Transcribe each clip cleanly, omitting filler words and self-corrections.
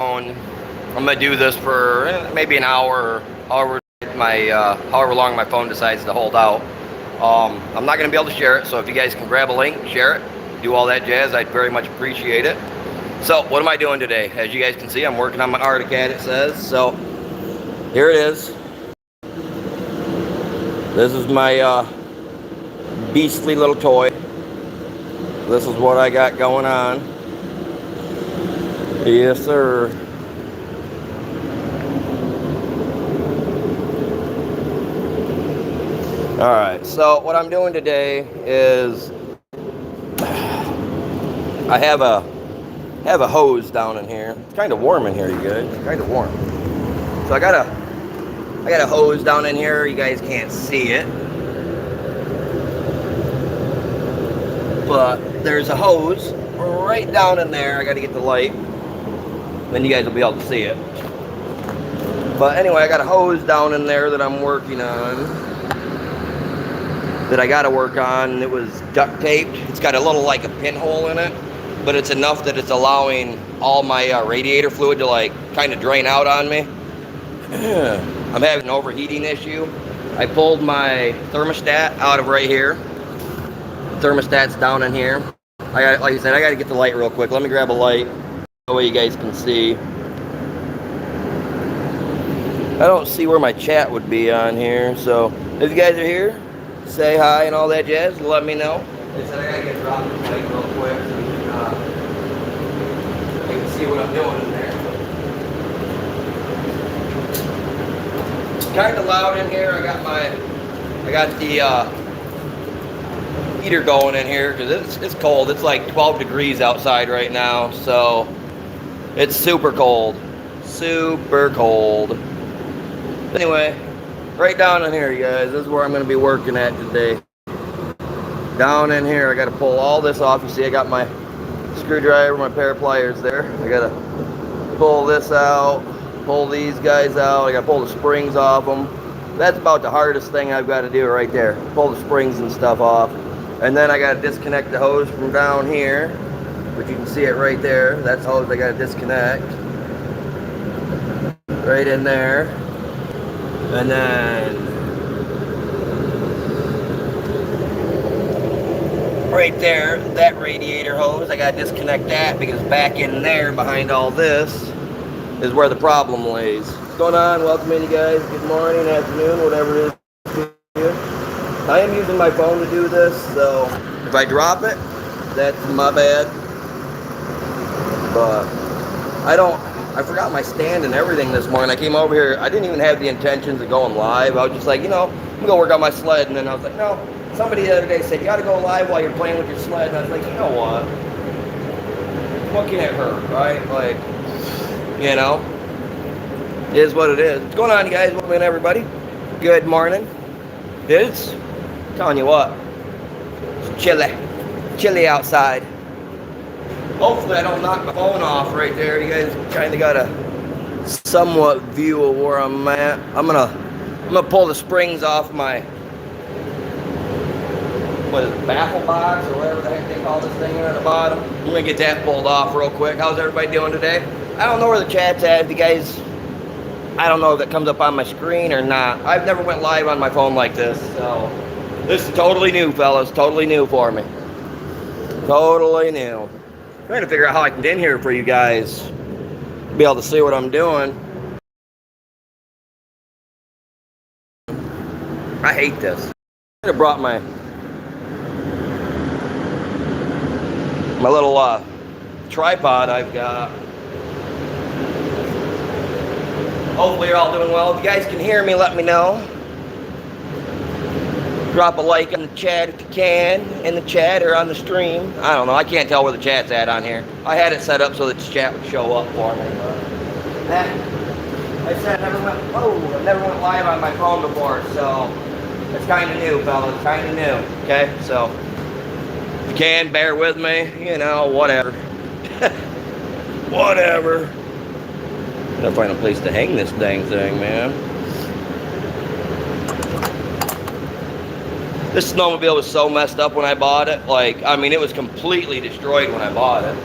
I'm gonna do this for maybe an hour, or however long my phone decides to hold out. I'm not gonna be able to share it, so if you guys can grab a link, share it, do all that jazz, I'd very much appreciate it. So what am I doing today? As you guys can see, I'm working on my Artic Cat, it says. So here it is. This is my beastly little toy. This is what I got going on. Yes, sir. Alright, so what I'm doing today is I have a hose down in here. It's kind of warm in here, you guys. It's kind of warm. So I got a hose down in here. You guys can't see it, but there's a hose right down in there. I got to get the light, then you guys will be able to see it. But anyway, I got a hose down in there that I'm working on, that I got to work on. It was duct taped. It's got a little like a pinhole in it, but it's enough that it's allowing all my radiator fluid to like kind of drain out on me. I'm having an overheating issue. I pulled my thermostat out of right here. Thermostat's down in here. Like I said, I got to get the light real quick. Let me grab a light. That way you guys can see. I don't see where my chat would be on here, so if you guys are here, say hi and all that jazz, let me know. Like I said, I gotta get dropped the light real quick so you can see what I'm doing in there. It's kind of loud in here. I got the heater going in here because it's cold. It's like 12 degrees outside right now, so it's super cold. Super cold. Anyway, right down in here, you guys, this is where I'm going to be working at today. Down in here, I got to pull all this off. You see, I got my screwdriver, my pair of pliers there. I got to pull this out, pull these guys out. I got to pull the springs off them. That's about the hardest thing I've got to do right there. Pull the springs and stuff off. And then I got to disconnect the hose from down here, which you can see it right there. That's the hose I got to disconnect. Right in there. And then right there, that radiator hose, I gotta disconnect that because back in there behind all this is where the problem lays. What's going on? Welcome in, you guys. Good morning, afternoon, whatever it is. I am using my phone to do this, so if I drop it, that's my bad. But I forgot my stand and everything this morning. I came over here. I didn't even have the intentions of going live. I was just like, I'm going to work on my sled. And then I was like, no. Somebody the other day said, you got to go live while you're playing with your sled. And I was like, you know what? What can it hurt, right? Like, it is what it is. What's going on, you guys? Welcome in, everybody. Good morning. It's, telling you what, it's chilly outside. Hopefully I don't knock my phone off right there. You guys kind of got a somewhat view of where I'm at. I'm gonna pull the springs off my baffle box or whatever the heck they call this thing at the bottom. I'm gonna get that pulled off real quick. How's everybody doing today? I don't know where the chat's at. If you guys, I don't know if it comes up on my screen or not. I've never went live on my phone like this, so this is totally new, fellas. Totally new for me. Totally new. Trying to figure out how I can get in here for you guys, be able to see what I'm doing. I hate this. I have brought my little tripod I've got. Hopefully you're all doing well. If you guys can hear me, let me know. Drop a like in the chat if you can, in the chat or on the stream. I don't know. I can't tell where the chat's at on here. I had it set up so that the chat would show up for me. But I said I've never went live on my phone before, so it's kind of new, fellas. Kind of new. Okay, so if you can, bear with me. Whatever. Whatever. Gotta find a place to hang this dang thing, man. This snowmobile was so messed up when I bought it. It was completely destroyed when I bought it.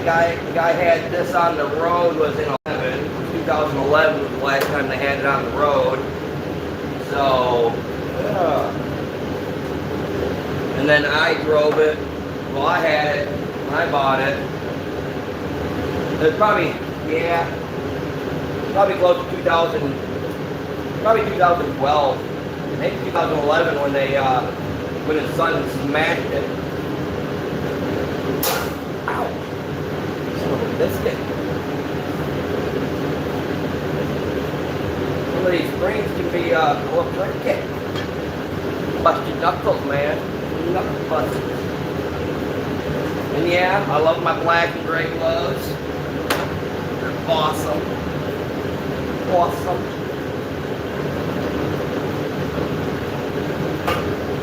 the guy had this on the road was in 2011 was the last time they had it on the road. So, yeah. And then I drove it. Well, I had it when I bought it. It was probably, yeah, probably close to 2000, probably 2012, maybe 2011 when they, when his son smashed it. Ow. Son of a biscuit. Some of these springs can be a little tricky. Bust your knuckles, man. Knuckle busters. And yeah, I love my black and gray gloves. They're awesome. Awesome.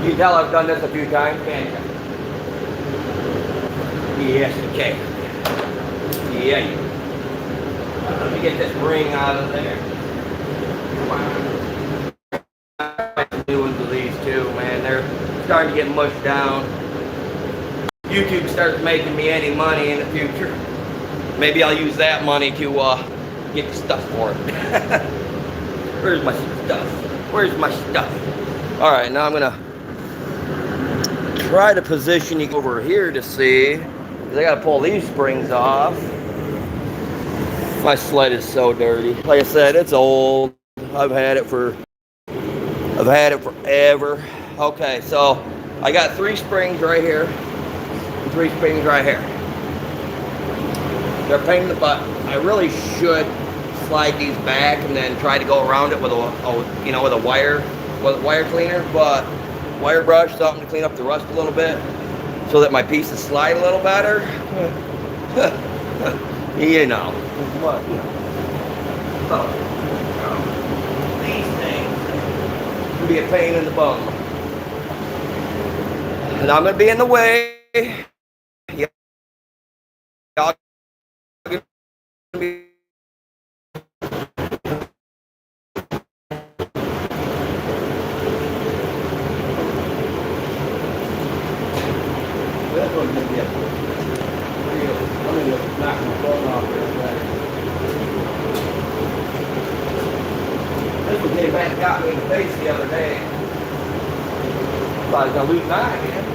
You can tell I've done this a few times, can't you? Yes, you can. Yeah, you can. Let me get this ring out of there. Come on. I like the new ones of these too, man. They're starting to get mushed down. YouTube starts making me any money in the future. Maybe I'll use that money to get stuff for it. Where's my stuff? Where's my stuff? All right, now I'm gonna try to position you over here to see, because I gotta pull these springs off. My sled is so dirty. Like I said, it's old. I've had it forever. Okay, so I got 3 springs right here, 3 springs right here. They're a pain in the butt. I really should slide these back and then try to go around it with a wire cleaner, but wire brush, something to clean up the rust a little bit so that my pieces slide a little better. You know. What? Oh. These things can be a pain in the bum. And I'm going to be in the way. Yeah. Y'all gonna be this one's going to be a real, I'm going to knock my phone off real quick. This one came back and got me in the face the other day. Thought I was going to lose mine again.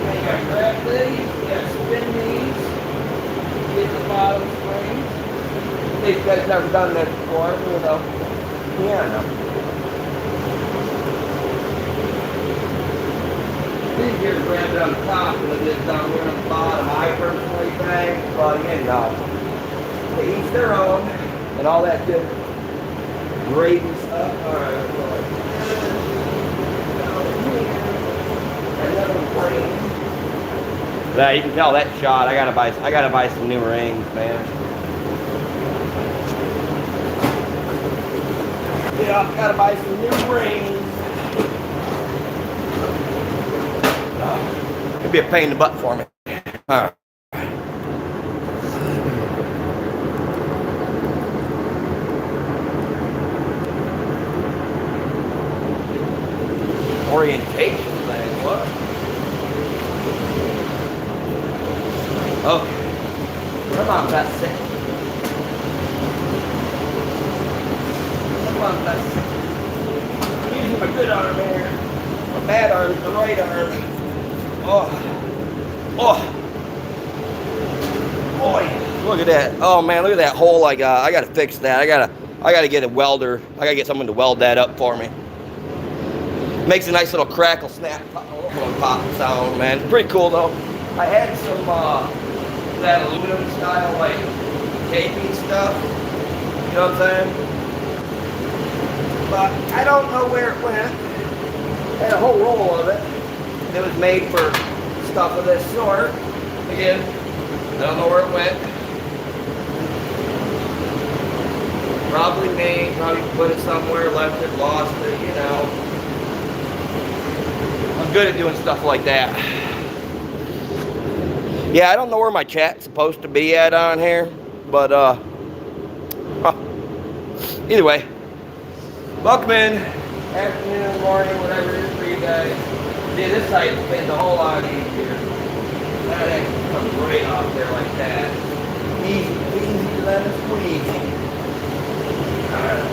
You got to grab these, you got to spin these, get the bottom springs. These guys never done this before, you know. Yeah, I know. These here grab it on the top and this down here on the bottom. I personally think, well, you know, they each their own and all that good gravy stuff. All right, yeah, you can tell that shot. I gotta buy some new rings, man. Yeah, I gotta buy some new rings. It'd be a pain in the butt for me. All right. Orientation thing, what? Okay. Come on, Bessie. Come on, Bessie. I'm using my good arm here. My bad arm is the right arm. Oh. Oh. Boy. Look at that. Oh man, look at that hole I got. I gotta fix that. I gotta get a welder. I gotta get someone to weld that up for me. Makes a nice little crackle, snap, little pop sound, man. It's pretty cool though. I had some that aluminum style like taping stuff. You know what I'm saying? But I don't know where it went. I had a whole roll of it. It was made for stuff of this sort. Again, I don't know where it went. Probably me. Probably put it somewhere, left it, lost it, you know. I'm good at doing stuff like that. Yeah, I don't know where my chat's supposed to be at on here, but either way, welcome in, afternoon, morning, whatever it is for you guys. See, this site spins a whole lot easier. comes right off there like that. Easy, easy, lemon squeezy. Alright.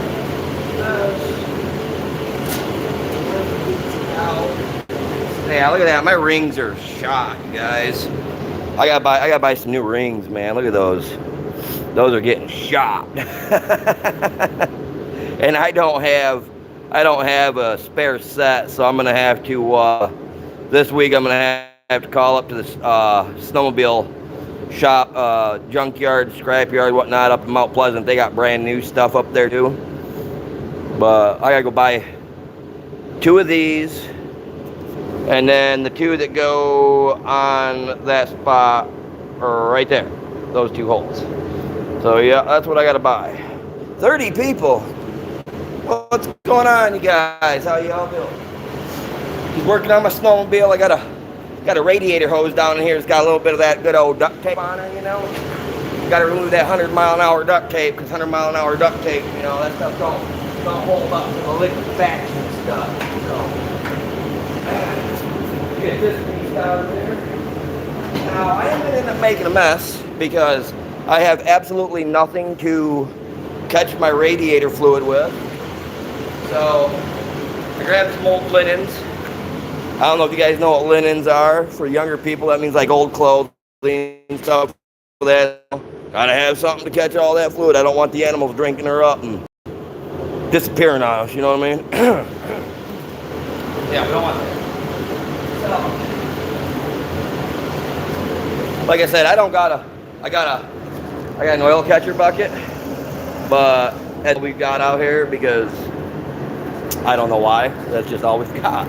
Yeah, look at that. My rings are shot, you guys. I gotta buy some new rings, man. Look at those. Those are getting shot. And I don't have a spare set, so I'm gonna have to this week I'm gonna have to call up to the snowmobile shop, junkyard, scrapyard, whatnot up in Mount Pleasant. They got brand new stuff up there too. But I gotta go buy 2 of these, and then the 2 that go on that spot right there, those 2 holes. So yeah, that's what I gotta buy. 30 people. What's going on, you guys? How y'all doing? Just working on my snowmobile. I got a radiator hose down in here. It's got a little bit of that good old duct tape on it, you know. Got to remove that 100-mile-an-hour duct tape, because 100-mile-an-hour duct tape, you know, that stuff don't hold up to the liquefaction stuff. So, get this piece out of there. Now, I am going to end up making a mess because I have absolutely nothing to catch my radiator fluid with. So, I grabbed some old linens. I don't know if you guys know what linens are. For younger people, that means like old clothing and stuff. That gotta have something to catch all that fluid. I don't want the animals drinking her up and disappearing on us, you know what I mean? Yeah, we don't want that. So, like I said, I got an oil catcher bucket, but as we've got out here, because I don't know why, that's just all we've got.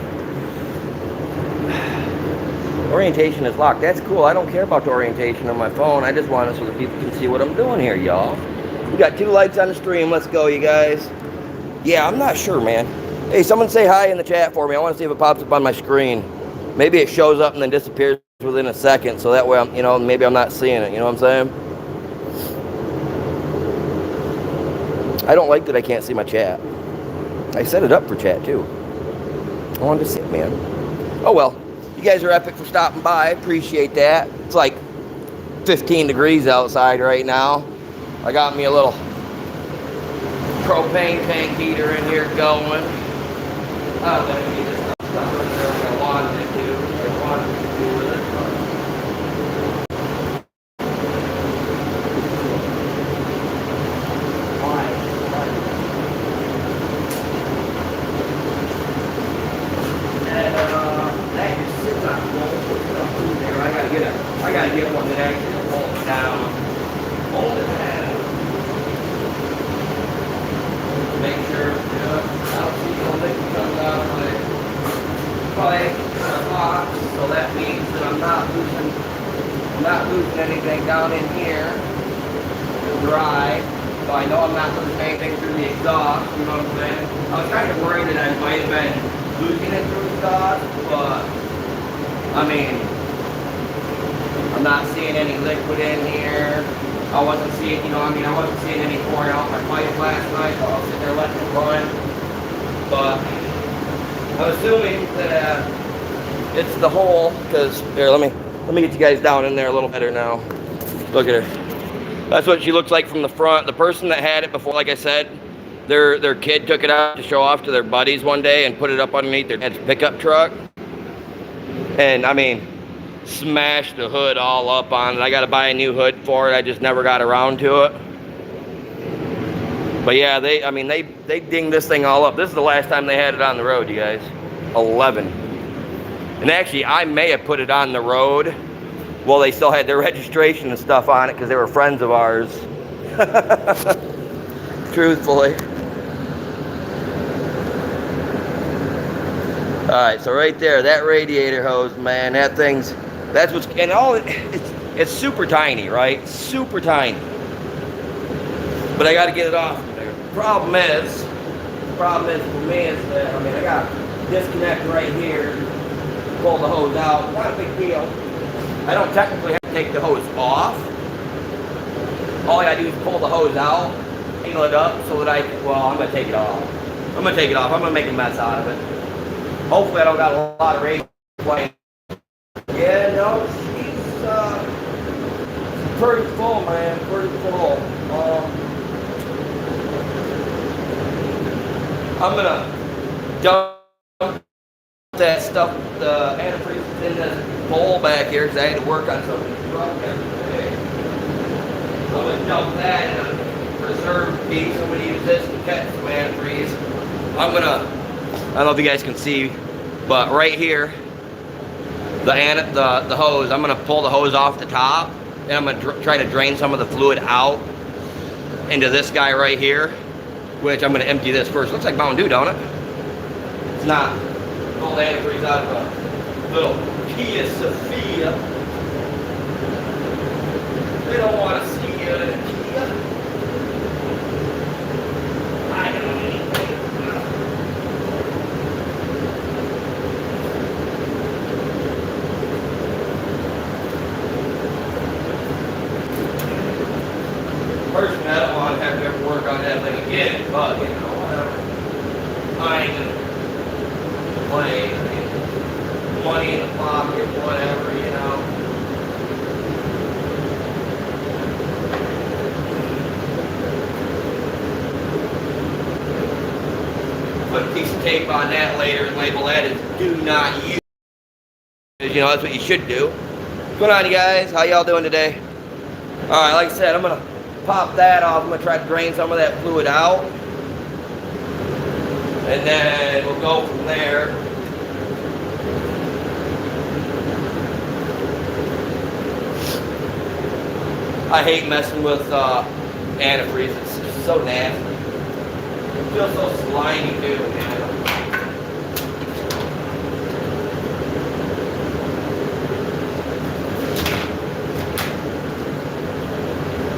Orientation is locked. That's cool. I don't care about the orientation on my phone. I just want it so that people can see what I'm doing here, y'all. We got 2 lights on the stream. Let's go, you guys. Yeah, I'm not sure, man. Hey, someone say hi in the chat for me. I want to see if it pops up on my screen. Maybe it shows up and then disappears within a second, so that way I'm, you know, maybe I'm not seeing it. You know what I'm saying? I don't like that I can't see my chat. I set it up for chat too. I wanted to see it, man. Oh well. You guys are epic for stopping by. I appreciate that. It's like 15 degrees outside right now. I got me a little propane tank heater in here going. I don't know if you just stuff in there like I wanted it to. I wanted to do with it. I gotta get one that actually holds down. Hold it down. Make sure, I don't see no liquid coming out of my pipe or box, so that means that I'm not losing anything down in here. It's dry. So I know I'm not losing anything through the exhaust, you know what I'm saying? I was kind of worried that I might have been losing it through the exhaust, but I mean, I'm not seeing any liquid in here. I wasn't seeing, I wasn't seeing any pouring out my pipe last night, so I was sitting there letting it run. But I'm assuming that it's the hole, because here, let me get you guys down in there a little better now. Look at her. That's what she looks like from the front. The person that had it before, like I said, their kid took it out to show off to their buddies one day and put it up underneath their dad's pickup truck. And I mean, smashed the hood all up on it. I got to buy a new hood for it. I just never got around to it. But yeah, they dinged this thing all up. This is the last time they had it on the road, you guys. 11. And actually, I may have put it on the road while they still had their registration and stuff on it because they were friends of ours. Truthfully. Alright, so right there, that radiator hose, man, it's super tiny, right? Super tiny. But I got to get it off there. The problem is for me is that, I got disconnect right here, pull the hose out. Not a big deal. I don't technically have to take the hose off. All I got to do is pull the hose out, angle it up so that I'm going to take it off. I'm going to make a mess out of it. Hopefully I don't got a lot of radiation playing. Yeah, no, pretty full, man, pretty full. I'm gonna dump that stuff, the antifreeze in this bowl back here, because I had to work on some of the truck every day. I'm gonna dump that in a reserve piece. I'm gonna use this to catch some antifreeze. I don't know if you guys can see, but right here, the hose, I'm gonna pull the hose off the top, and I'm gonna try to drain some of the fluid out into this guy right here, which I'm gonna empty this first. Looks like Mountain Dew, don't it? It's not. Pull the antifreeze out of a little Kia Sophia. They don't want to see you in a Kia. I don't need anything. Personally, I don't want to have to ever work on that thing again, but you know, whatever. I ain't gonna complain. Money in the pocket, whatever, you know. Put a piece of tape on that later and label that as do not use. You know, that's what you should do. What's going on, you guys? How y'all doing today? Alright, like I said, I'm going to pop that off. I'm going to try to drain some of that fluid out. And then we'll go from there. I hate messing with antifreeze. It's just so nasty. It feels so slimy too, man.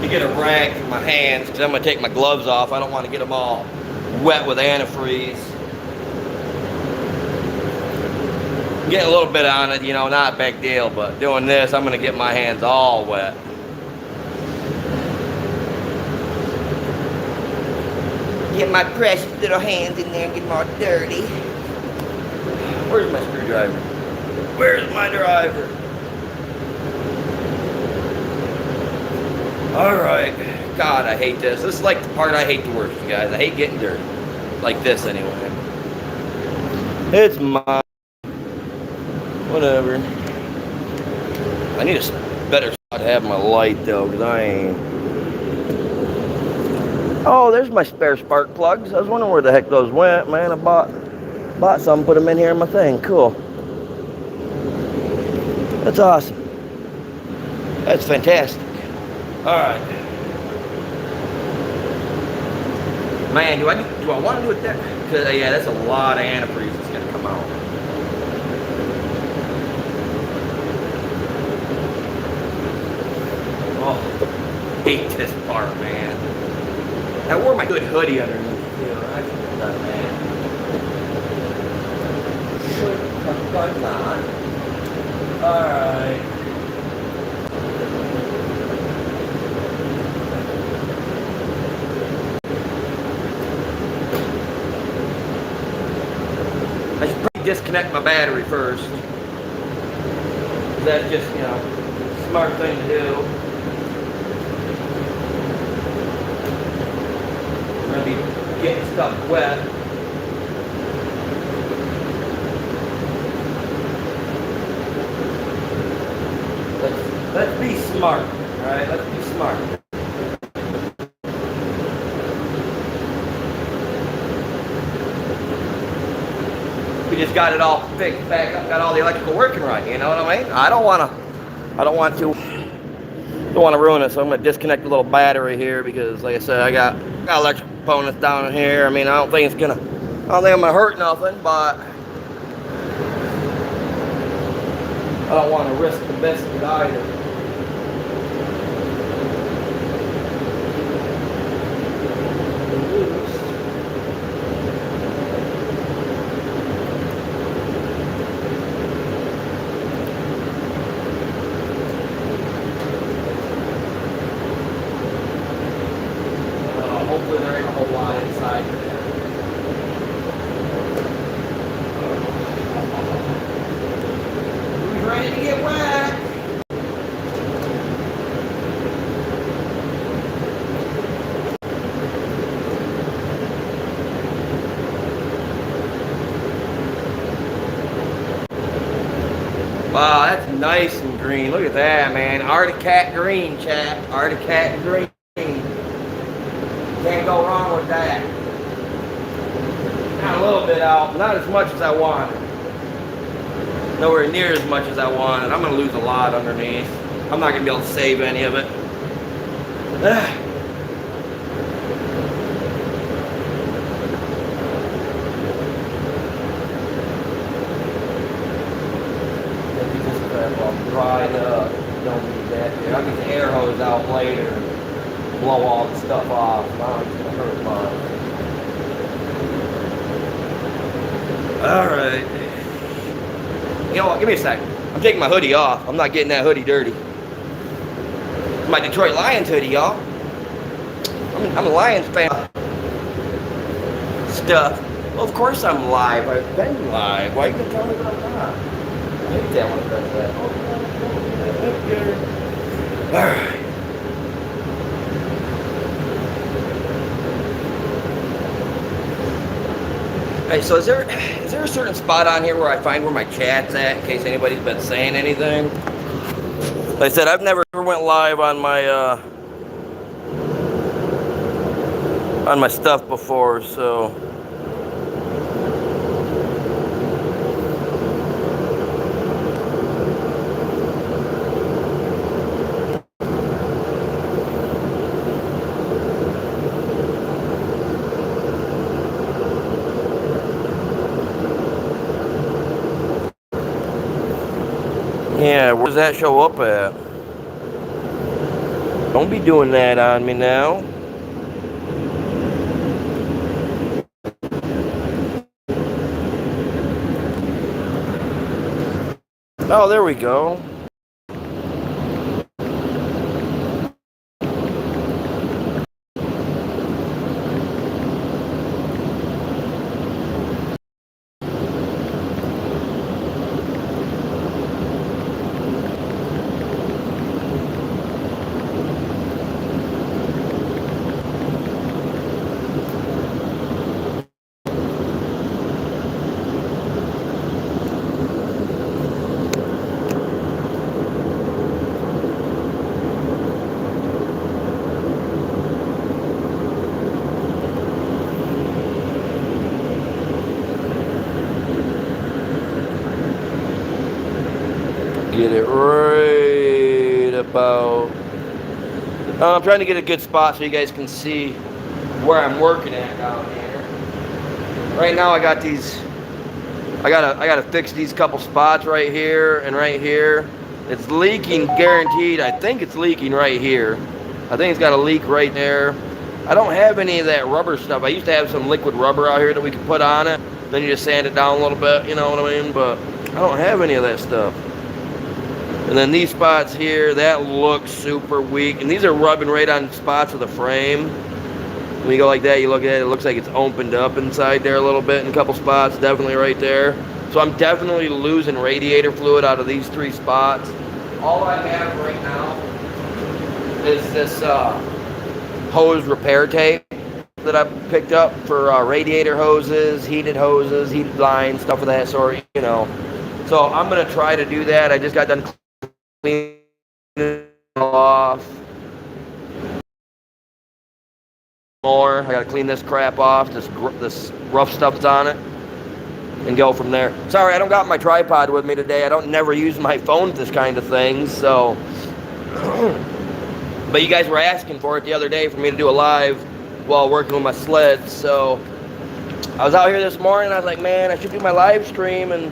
You get a rag for my hands because I'm going to take my gloves off. I don't want to get them all wet with antifreeze. Getting a little bit on it, you know, not a big deal, but doing this, I'm going to get my hands all wet. Get my precious little hands in there and get them all dirty. Where's my screwdriver? Where's my driver? Alright. God, I hate this. This is like the part I hate the worst, you guys. I hate getting dirty. Like this, anyway. It's mine. Whatever. I need a better spot to have my light, though, because I ain't... Oh, there's my spare spark plugs. I was wondering where the heck those went, man. I bought some, put them in here in my thing. Cool. That's awesome. That's fantastic. All right. Man, do I want to do it there? Because yeah, that's a lot of antifreeze that's gonna come out. Oh, hate this part, man. I wore my good hoodie underneath. You know, I should have done that. Should have done that. Alright. I should probably disconnect my battery first. That's just, you know, a smart thing to do. Be getting stuff wet. Let's be smart, all right? Let's be smart. We just got it all fixed back up, got all the electrical working right. You know what I mean? I don't want to ruin it, so I'm gonna disconnect the little battery here because, like I said, I got electrical components down in here. I mean, I don't think I'm gonna hurt nothing, but I don't want to risk the biscuit either. Hopefully there ain't a whole lot inside there. Who's ready to get wet? Wow, that's nice and green. Look at that, man. Artic Cat green, chat. Artic Cat green. Can't go wrong with that. Got a little bit out, not as much as I wanted. Nowhere near as much as I wanted. I'm gonna lose a lot underneath. I'm not gonna be able to save any of it. Dried up. Don't need that here. I'll get the air hose out later and blow all the stuff off. Mine's gonna hurt mine. Alright. You know what? Give me a second. I'm taking my hoodie off. I'm not getting that hoodie dirty. It's my Detroit Lions hoodie, y'all. I'm a Lions fan. Stuff. Well, of course I'm live. I've been live. Why are you gonna tell me that I'm not? I hate that one does that. Alright. Hey, so is there a certain spot on here where I find where my chat's at in case anybody's been saying anything? Like I said, I've never went live on my stuff before, so yeah, where does that show up at? Don't be doing that on me now. Oh, there we go. Get it right about. I'm trying to get a good spot so you guys can see where I'm working at down here. Right now I got these. I gotta fix these couple spots right here and right here. It's leaking, guaranteed. I think it's leaking right here. I think it's got a leak right there. I don't have any of that rubber stuff. I used to have some liquid rubber out here that we could put on it. Then you just sand it down a little bit, you know what I mean? But I don't have any of that stuff. And then these spots here, that looks super weak. And these are rubbing right on spots of the frame. When you go like that, you look at it, it looks like it's opened up inside there a little bit in a couple spots, definitely right there. So I'm definitely losing radiator fluid out of these three spots. All I have right now is this hose repair tape that I picked up for radiator hoses, heated lines, stuff of that sort, you know. So I'm going to try to do that. I just got done cleaning it off. More. I got to clean this crap off, this rough stuff that's on it, and go from there. Sorry, I don't got my tripod with me today. I don't never use my phone with this kind of thing, so. But you guys were asking for it the other day for me to do a live while working with my sled, so I was out here this morning. I was like, man, I should do my live stream, and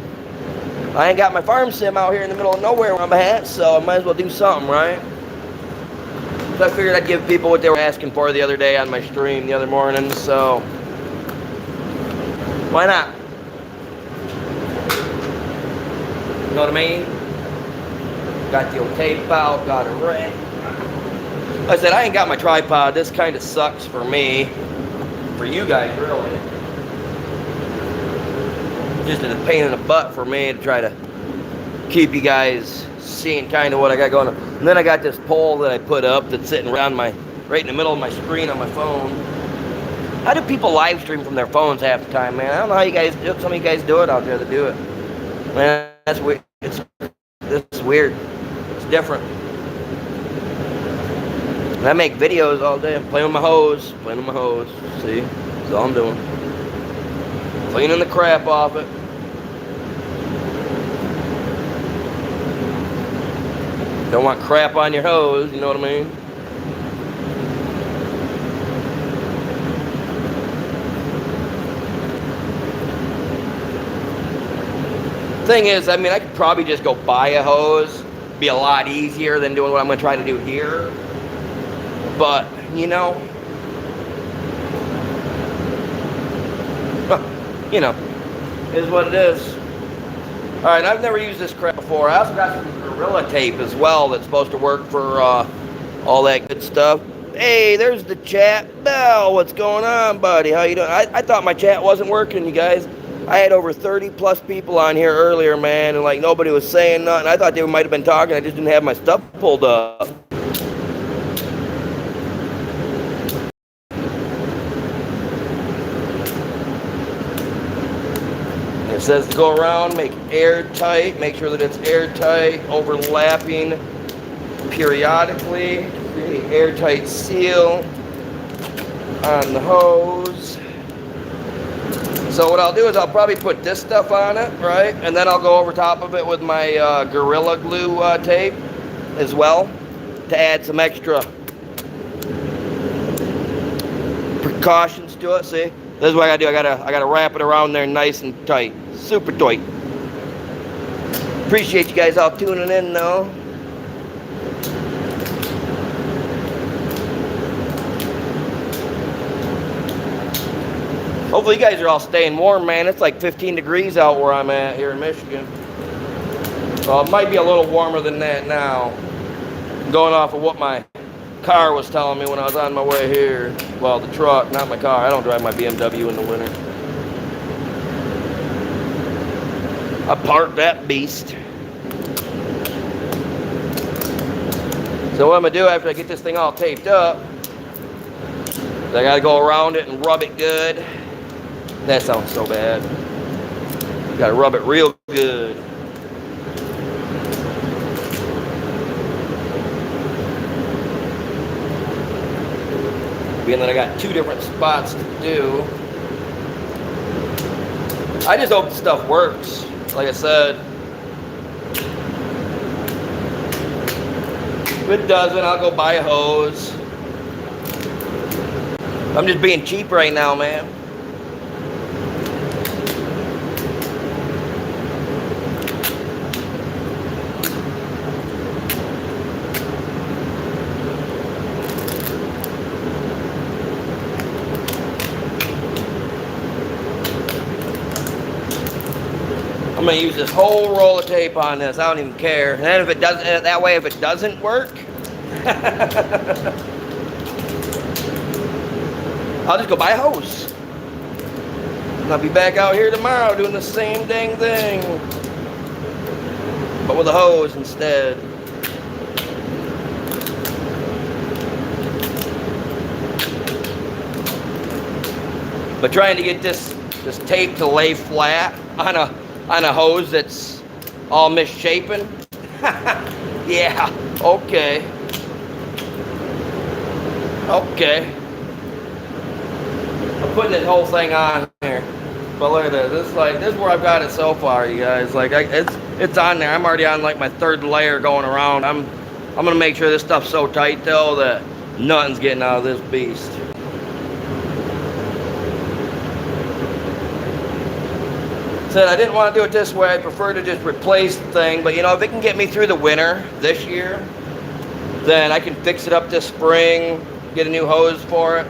I ain't got my farm sim out here in the middle of nowhere where I'm at, so I might as well do something, right? So I figured I'd give people what they were asking for the other day on my stream the other morning, so why not? You know what I mean? Got the old tape out, got it ready. Like I said, I ain't got my tripod. This kind of sucks for me. For you guys, really. Just a pain in the butt for me to try to keep you guys seeing kind of what I got going on. And then I got this pole that I put up that's sitting right in the middle of my screen on my phone. How do people live stream from their phones half the time, man? I don't know how you guys do it. Some of you guys do it out there that do it. Man, that's weird. It's This is weird. It's different. And I make videos all day. I'm playing with my hose. See? That's all I'm doing. Cleaning the crap off it. Don't want crap on your hose, you know what I mean? Thing is, I mean, I could probably just go buy a hose. Be a lot easier than doing what I'm going to try to do here. But, you know, is what it is. Alright, I've never used this crap before. I also got some Gorilla Tape as well that's supposed to work for all that good stuff. Hey, there's the chat. Bell, what's going on, buddy? How you doing? I thought my chat wasn't working, you guys. I had over 30 plus people on here earlier, man, and like nobody was saying nothing. I thought they might have been talking. I just didn't have my stuff pulled up. It says to go around, make airtight, make sure that it's airtight, overlapping periodically, create airtight seal on the hose. So what I'll do is I'll probably put this stuff on it, right? And then I'll go over top of it with my Gorilla Glue tape as well to add some extra precautions to it, see? This is what I gotta do. I gotta wrap it around there nice and tight. Super tight. Appreciate you guys all tuning in though. Hopefully you guys are all staying warm, man. It's like 15 degrees out where I'm at here in Michigan. Well, it might be a little warmer than that now. Going off of what my car was telling me when I was on my way here. Well, the truck, not my car. I don't drive my BMW in the winter. I parked that beast. So what I'm gonna do after I get this thing all taped up, I gotta go around it and rub it good. That sounds so bad. Gotta rub it real good. Being that I got two different spots to do, I just hope the stuff works. Like I said, if it doesn't, I'll go buy a hose. I'm just being cheap right now, man. I'm gonna use this whole roll of tape on this. I don't even care. And then if it doesn't, that way, if it doesn't work, I'll just go buy a hose. And I'll be back out here tomorrow doing the same dang thing, but with a hose instead. But trying to get this tape to lay flat on a hose that's all misshapen. Yeah, okay. Okay. I'm putting this whole thing on here. But look at this. This is where I've got it so far, you guys. Like it's on there. I'm already on like my third layer going around. I'm gonna make sure this stuff's so tight though that nothing's getting out of this beast. Said I didn't want to do it this way. I prefer to just replace the thing, but you know, if it can get me through the winter this year, then I can fix it up this spring, get a new hose for it,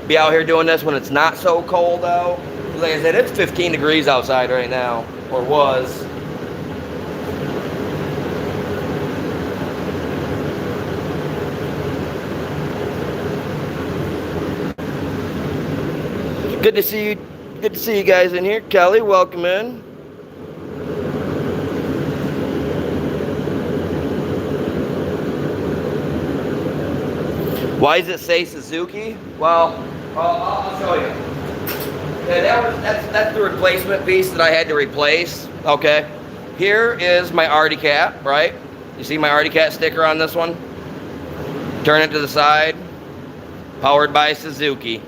be out here doing this when it's not so cold out. Like I said, it's 15 degrees outside right now, or was. Good to see you. Good to see you guys in here. Kelly, welcome in. Why does it say Suzuki? Well, I'll show you. Yeah, that's the replacement piece that I had to replace. Okay, here is my Artic Cat, right? You see my Artic Cat sticker on this one? Turn it to the side. Powered by Suzuki.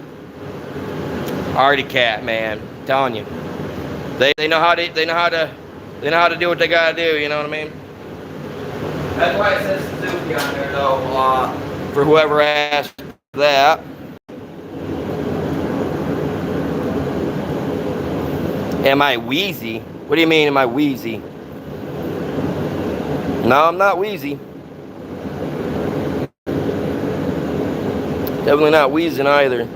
Artic Cat, man. I'm telling you. They know how to do what they gotta do, you know what I mean? That's why it says Suzuki on there though, for whoever asked that. Am I wheezy? What do you mean, am I wheezy? No, I'm not wheezy. Definitely not wheezing either.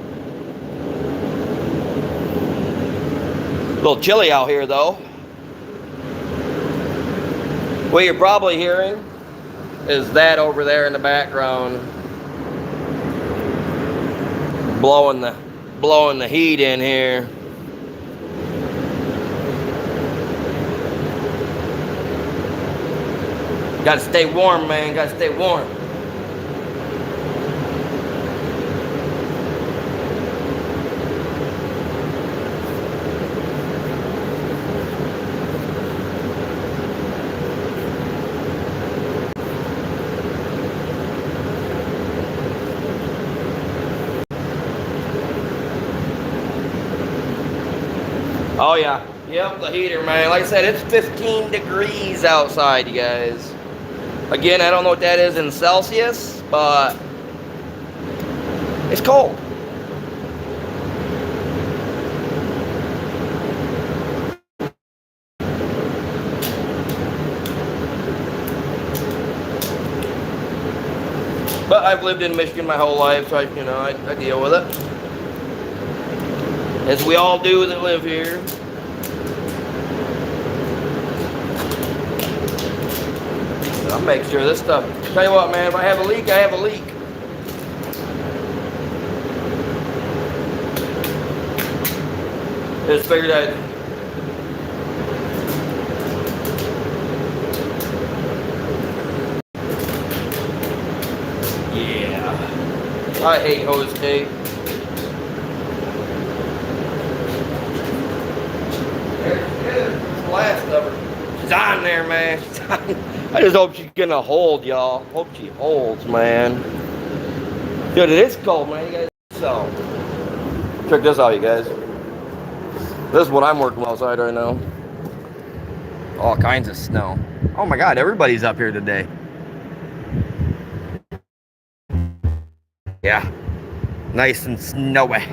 A little chilly out here though. What you're probably hearing is that over there in the background blowing the heat in here. Gotta stay warm, man. Gotta stay warm. Oh yeah, yep, the heater, man. Like I said, it's 15 degrees outside, you guys. Again, I don't know what that is in Celsius, but it's cold. But I've lived in Michigan my whole life, so I deal with it. As we all do that live here. I'll make sure this stuff. Tell you what, man, if I have a leak, I have a leak. Just figured I'd. Yeah. I hate hose tape. There's the last of her. She's on there, man. She's on. I just hope she's gonna hold, y'all. Hope she holds, man. Dude, it is cold, man. You guys. So, check this out, you guys. This is what I'm working outside right now. All kinds of snow. Oh my God, everybody's up here today. Yeah, nice and snowy.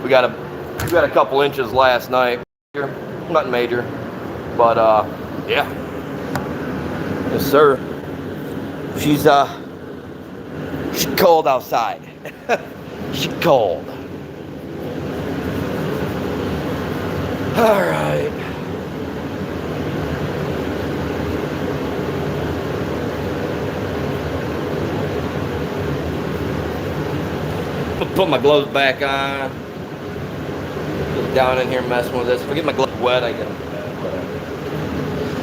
We got a couple inches last night. Nothing major, but yeah. Yes, sir. She's cold outside. She's cold. All right. Put my gloves back on. Get down in here messing with this. If I get my gloves wet, I get them.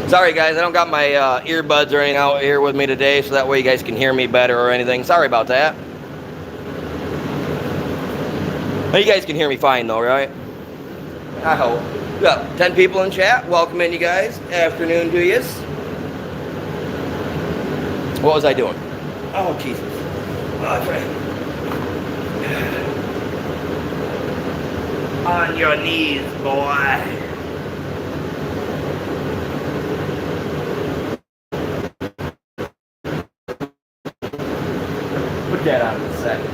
Sorry guys, I don't got my earbuds or anything out here with me today, so that way you guys can hear me better or anything. Sorry about that. But you guys can hear me fine though, right? I hope. We got 10 people in chat. Welcome in, you guys. Afternoon to yous. What was I doing? Oh, Jesus. Oh, that's right. On your knees, boy. Put that on in a second.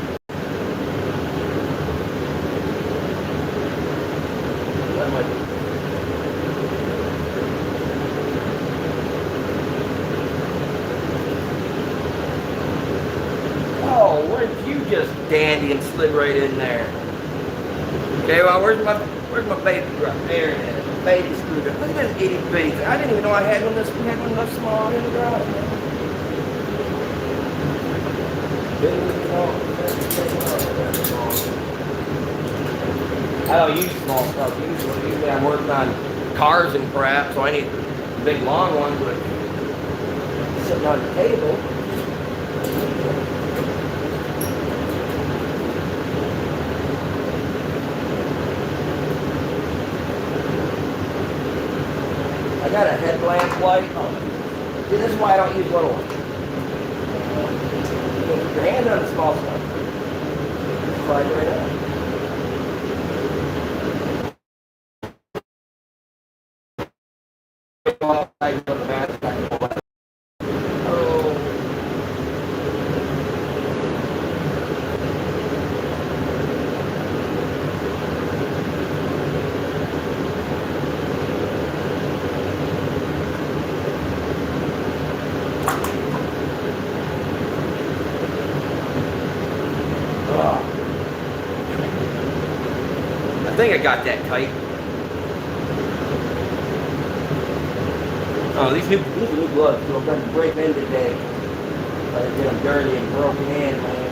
Oh, where did you just dandy and slid right in there? Okay, well, where's my baby driver? There it is. Baby screwdriver. Look at this itty bitty thing. I didn't even know I had one this small in the garage. I don't use small stuff usually. Usually I'm working on cars and crap, so I need big long ones, but sitting on the table. I got a headlamp light. Oh. See, this is why I don't use little ones. Keep your hand on the small stuff. Slide right up. I think I got that tight. Oh, these new gloves, so I'm going to break in today. But I get them dirty and broken in, man.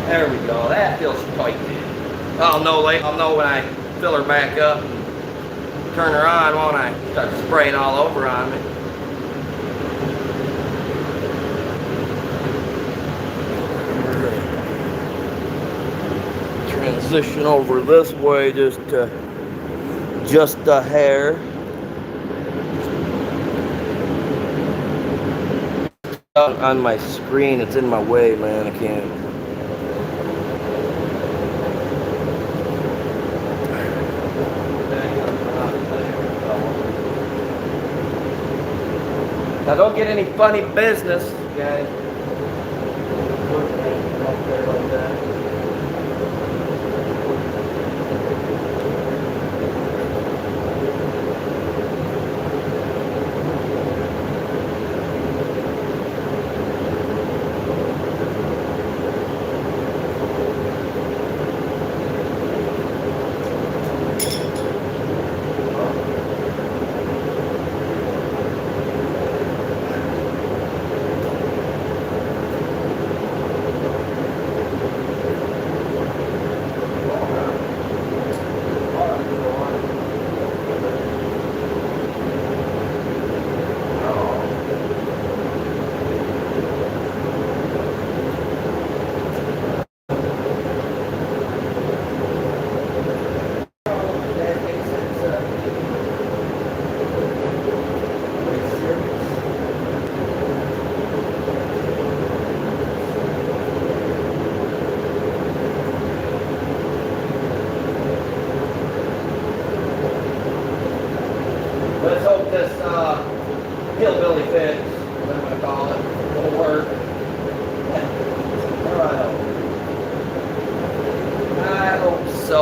There we go. That feels tight. I'll know when I fill her back up and turn her on, won't I? Start spraying all over on me. Transition over this way just a hair. On my screen, it's in my way, man. I can't. Now don't get any funny business, guys. Let's hope this hillbilly fix, what I'm going to call it, will work. I hope so.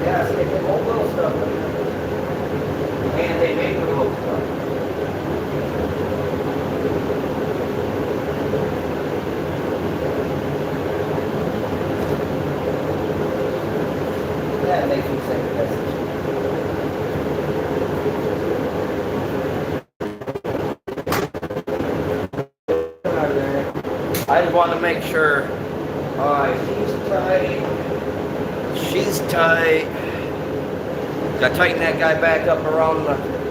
Yeah, see, they put whole little stuff in there. And they make the little stuff. That makes me say the message. I just want to make sure. Alright, she's tight. She's tight. Gotta tighten that guy back up around the.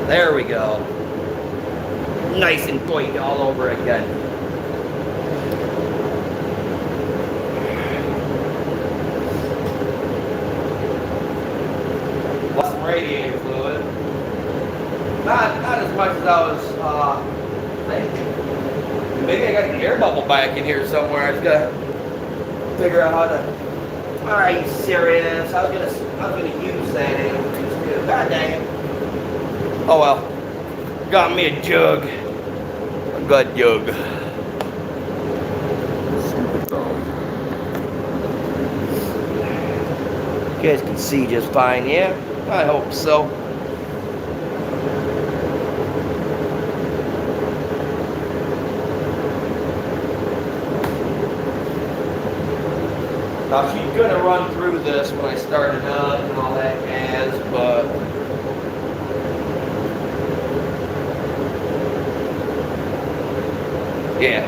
There we go. Nice and tight all over again. Lost some radiator fluid. Not as much as I was thinking. Maybe I got an air bubble back in here somewhere. I just gotta figure out how to. Are you serious? I was gonna use that. God dang it. Oh well, got me a jug, a good jug. You guys can see just fine, yeah? I hope so. Now she's gonna run through this when I start it up and all that jazz, but yeah.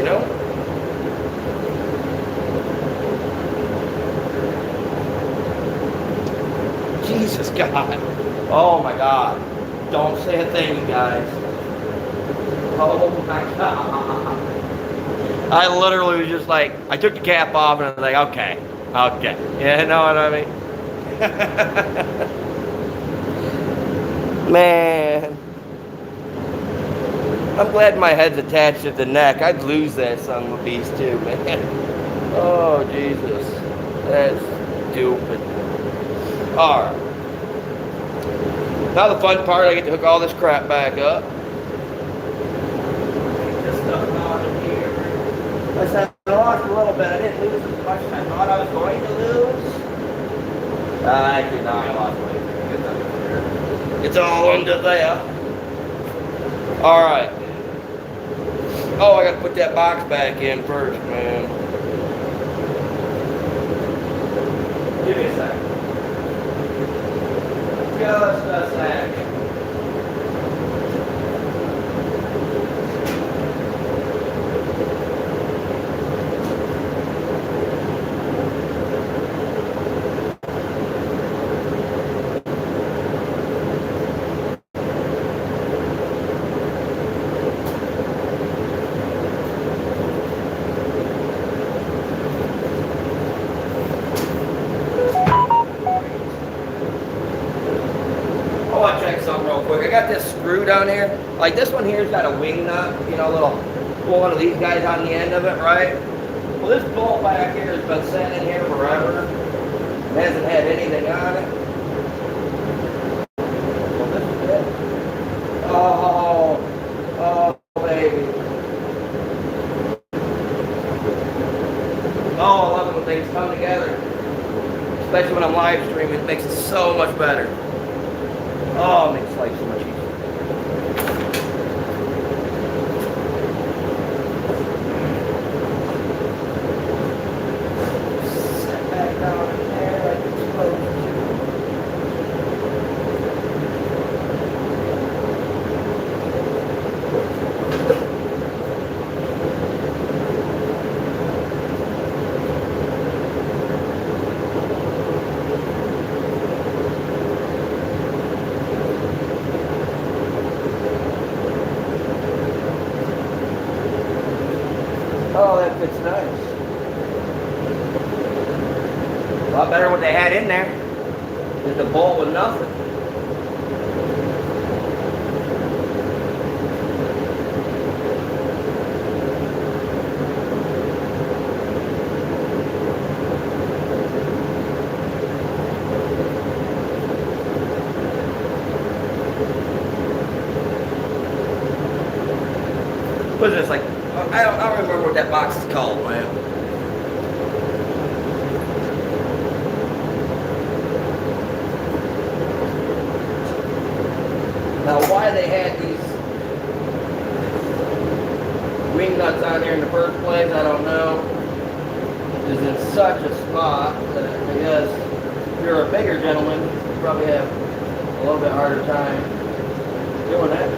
you know? Jesus God. Oh my God. Don't say a thing, you guys. Oh my God. I literally was just like, I took the cap off and I was like, okay. Yeah, you know what I mean? Man. I'm glad my head's attached to the neck. I'd lose that son of a beast too, man. Oh, Jesus. That's stupid. Alright. Now the fun part, I get to hook all this crap back up. This stuff out of here. I said I lost a little bit. I didn't lose as much as I thought I was going to lose. Actually, no, I lost weight. It's all under there. Alright. Oh, I gotta put that box back in first, man. Give me a second. Just a second. I got this screw down here. Like this one here's got a wing nut, you know, little one of these guys on the end of it, right? Well, this bolt back here has been sitting in here forever. It hasn't had anything on it. Well, this is it. Oh, baby. Oh, I love it when things come together. Especially when I'm live streaming, it makes it so much better. Oh, it makes life so much easier. Set back down in there like it's supposed to. Oh, that fits nice. A lot better than what they had in there. Just a bolt with nothing. What is this, like, I don't remember what that box is called, man. Now, why they had these wing nuts on there in the first place, I don't know. It's in such a spot that I guess if you're a bigger gentleman, you probably have a little bit harder time doing that.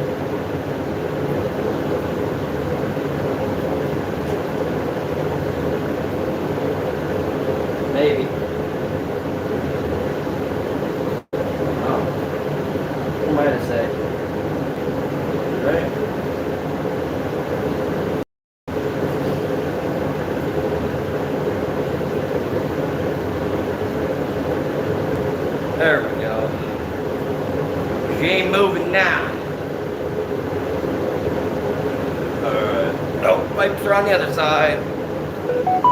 Maybe. Oh. What am I to say? Right? There we go. She ain't moving now. Alright. Oh, pipes are on the other side.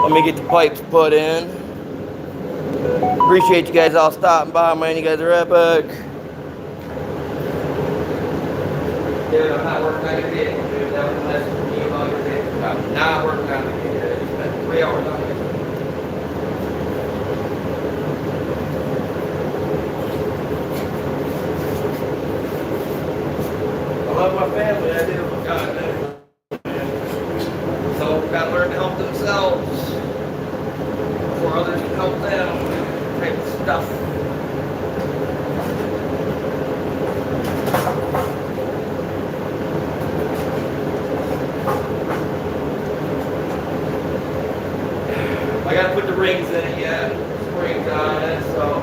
Let me get the pipes put in. Appreciate you guys all stopping by, man. You guys are epic. Dude, I'm not working on your vehicle, dude. That was the message from me about your vehicle. I'm not working on your vehicle. I spent 3 hours on it. I love my family, I do. God, man. So we've got to learn to help themselves before others can help them. Type of stuff. I gotta put the rings in it yet. Springs on it, so.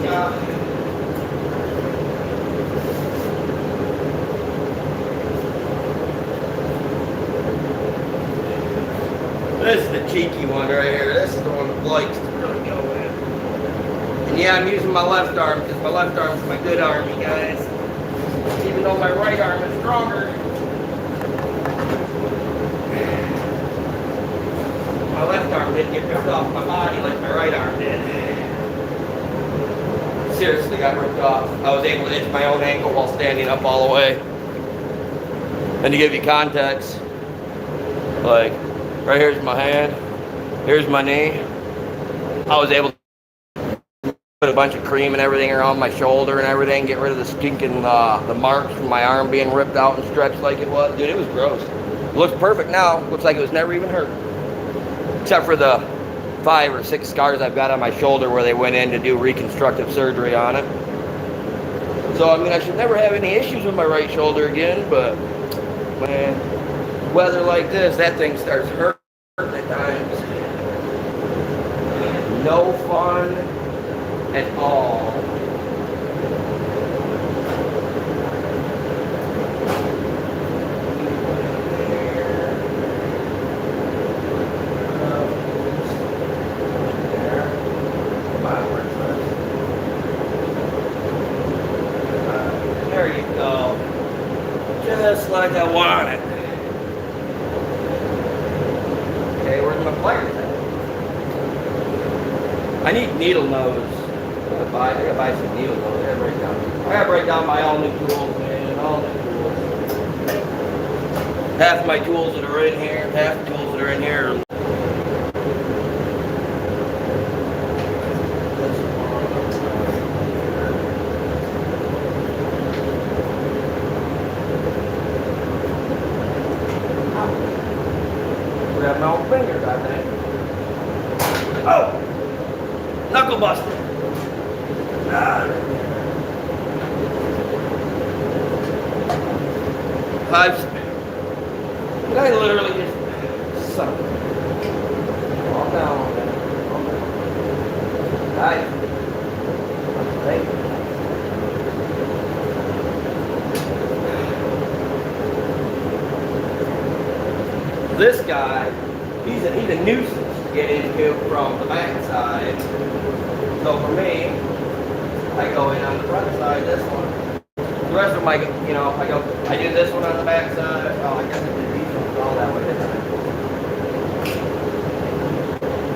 Yeah. This is the cheeky one right here. This is the one that likes to really go in. And yeah, I'm using my left arm because my left arm is my good arm, you guys. Even though my right arm is stronger. My left arm didn't get ripped off my body like my right arm did. Seriously got ripped off. I was able to itch my own ankle while standing up all the way. And to give you context, like, right here's my hand, here's my knee. I was able to put a bunch of cream and everything around my shoulder and everything, get rid of the stinking, the marks from my arm being ripped out and stretched like it was. Dude, it was gross. It looks perfect now. Looks like it was never even hurt. Except for the 5 or 6 scars I've got on my shoulder where they went in to do reconstructive surgery on it. So, I mean, I should never have any issues with my right shoulder again, but, man, weather like this, that thing starts hurting at times. No fun at all. There you go. Just like I want it. Okay, where's my pliers at? I need needle nose. I gotta buy some needle nose. I gotta break down my all new tools, man. All new tools. Half of my tools that are in here, half the tools that are in here. Grab my own fingers, I think. Oh! Knuckle buster. I literally just suck. All down. Nice. Thank you. This guy, he's a nuisance to get into from the back side. So for me, I go in on the front side, this one. The rest of them, I do this one on the back side. Oh, I guess I did these ones all that way, didn't I?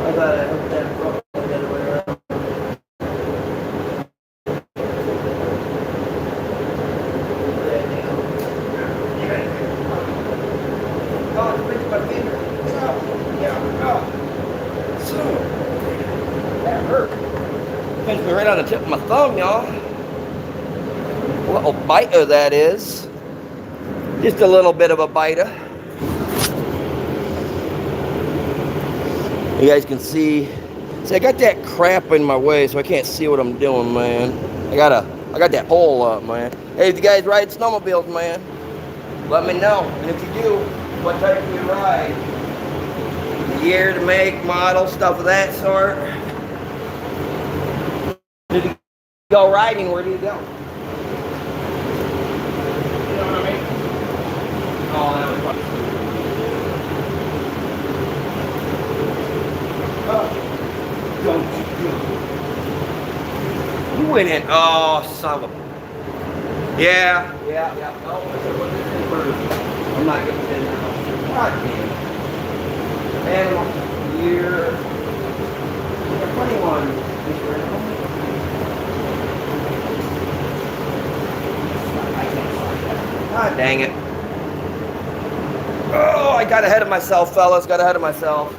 I thought I hooked that front the other way around. Oh, it's pinching my finger. So, that hurt. Pinched me right on the tip of my thumb, y'all. A little biter, that is. Just a little bit of a biter. You guys can see. See, I got that crap in my way, so I can't see what I'm doing, man. I got that hole up, man. Hey, if you guys ride snowmobiles, man, let me know. And if you do, what type do you ride? Year to make, model, stuff of that sort. If you go riding, where do you go? You know what I mean? Oh, that was fun. Oh, don't you do. You went in. Oh, son of a. Yeah. No, I'm not getting in now. God damn. Animal year 21. God dang it. Oh, I got ahead of myself, fellas. Got ahead of myself.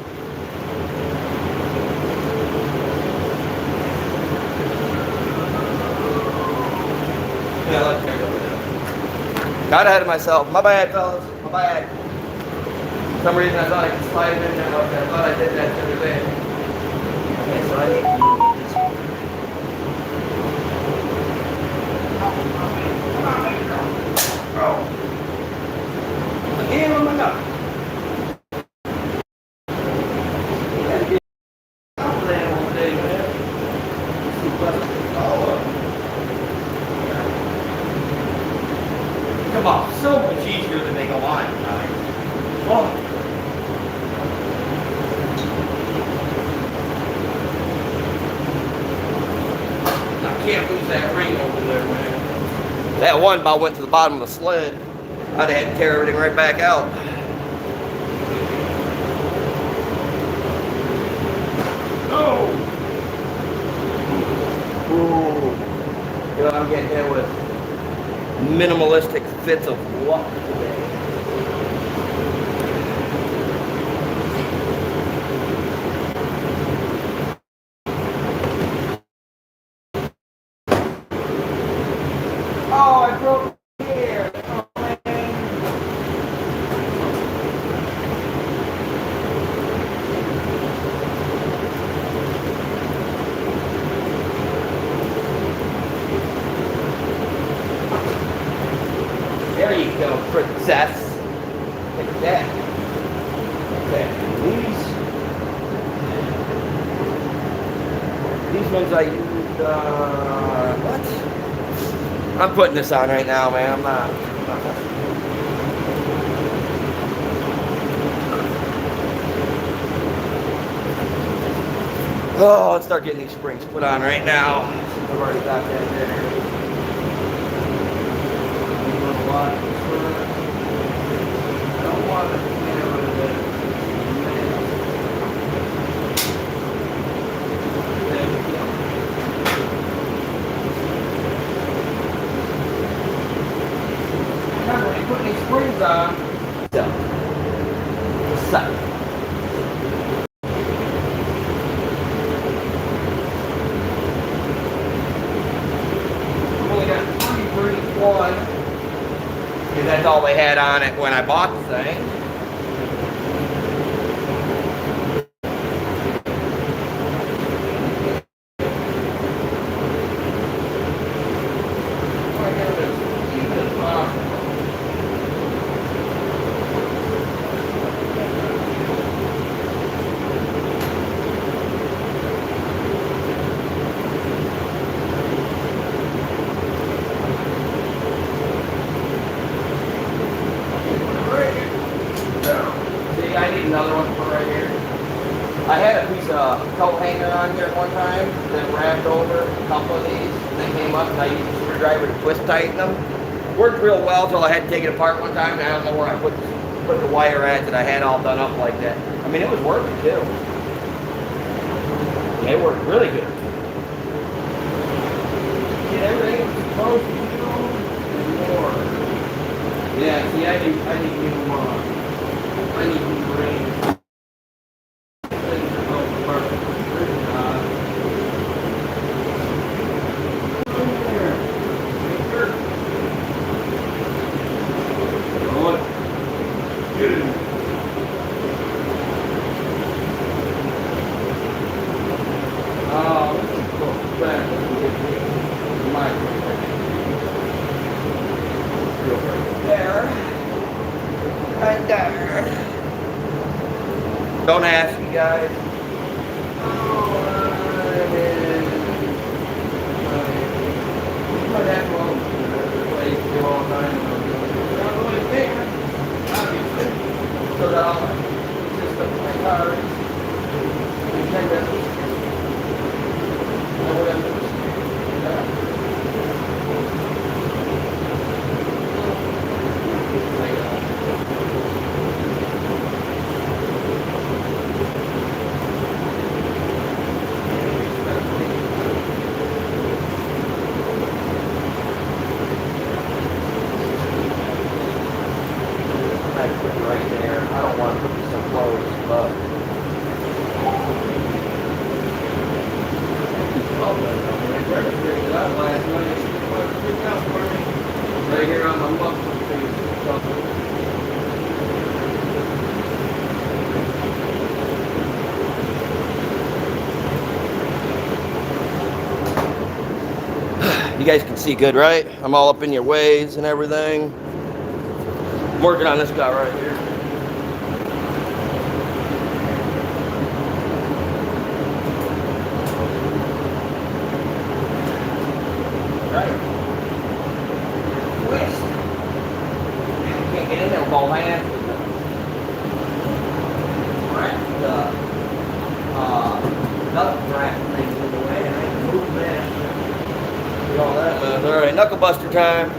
Yeah, let's go. Got ahead of myself. My bad, fellas. My bad. For some reason I thought I could slide it in there. Okay, I thought I did that the other day. Okay, so I need to move this one. Come on, baby girl. Oh. Again on my nut. That one about went to the bottom of the sled. I'd have had to tear everything right back out. Oh! Ooh. You know, I'm getting hit with minimalistic fits of luck today. Oh, I broke here. Oh, man. There you go, princess. Look at that. Okay, these ones I used, what? I'm putting this on right now, man. I'm not. Oh, let's start getting these springs put on right now. I've already got that there. I don't want to get rid of it. Remember, when you put these springs on, so. I've only got 331, because that's all they had on it when I bought the thing. Another one for right here. I had a piece of coat hanger on here at one time that wrapped over a couple of these. And they came up and I used a screwdriver to twist tighten them. Worked real well until I had to take it apart one time and I don't know where I put the wire at that I had all done up like that. I mean, it was working too. It worked really good. Get everything supposed to do more. Yeah, see, I need new I need new brains. Don't ask me, guys. Right there. I don't want to put this so close, but right here on my muffler. You guys can see good, right? I'm all up in your ways and everything. I'm working on this guy right here. Right. Twist. Can't get in there with all my hands. Right. Nut wrap things in the way, and I can move that. Get all that. All right, knuckle buster time.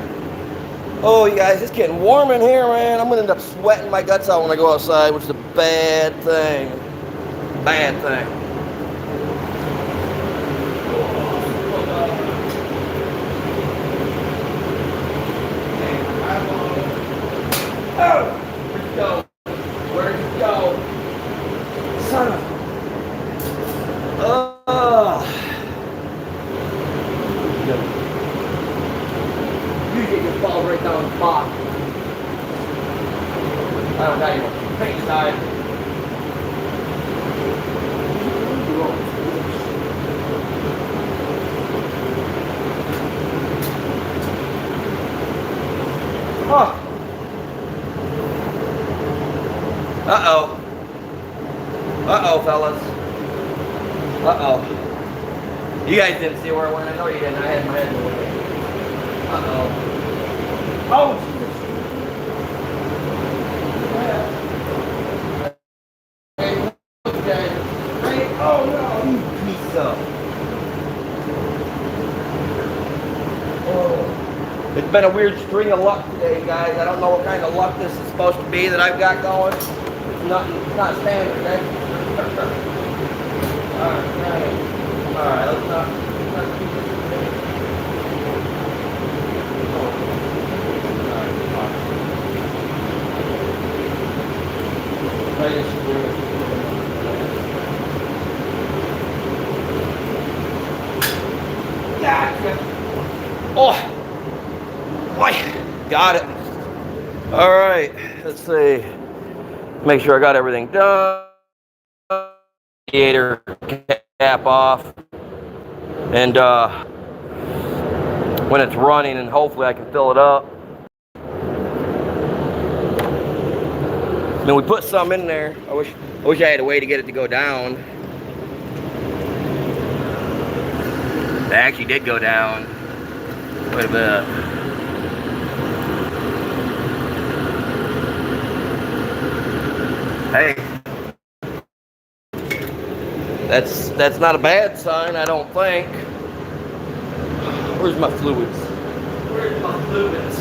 Oh, you guys, it's getting warm in here, man. I'm gonna end up sweating my guts out when I go outside, which is a bad thing. Bad thing. Oh, where'd you go? Where'd you go? Son of usually just falls right down the spot. I don't got you on face side. Oh. Uh-oh. Uh-oh, fellas. Uh-oh. You guys didn't see where I went. I know you didn't. I had my head in the way. Uh-oh. Oh, Jesus. Okay. Right? Oh, no. You piece of. Oh. It's been a weird string of luck today, guys. I don't know what kind of luck this is supposed to be that I've got going. It's not standard, okay? Alright, let's not keep this today. Gotcha. Oh! Boy! Got it. Alright, let's see. Make sure I got everything done. Radiator cap off. And when it's running, and hopefully I can fill it up. I mean, we put some in there. I wish I had a way to get it to go down. It actually did go down quite a bit. Hey, that's not a bad sign, I don't think. Where's my fluids? Where's my fluids?